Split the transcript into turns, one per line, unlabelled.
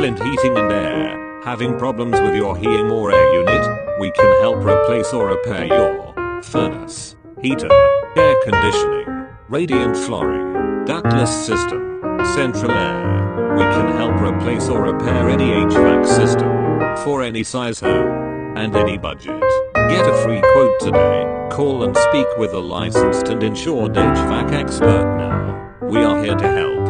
Flint Heating and Air. Having problems with your heating or air unit? We can help replace or repair your furnace, heater, air conditioning, radiant flooring, ductless system, central air. We can help replace or repair any HVAC system for any size home and any budget. Get a free quote today. Call and speak with a licensed and insured HVAC expert now. We are here to help.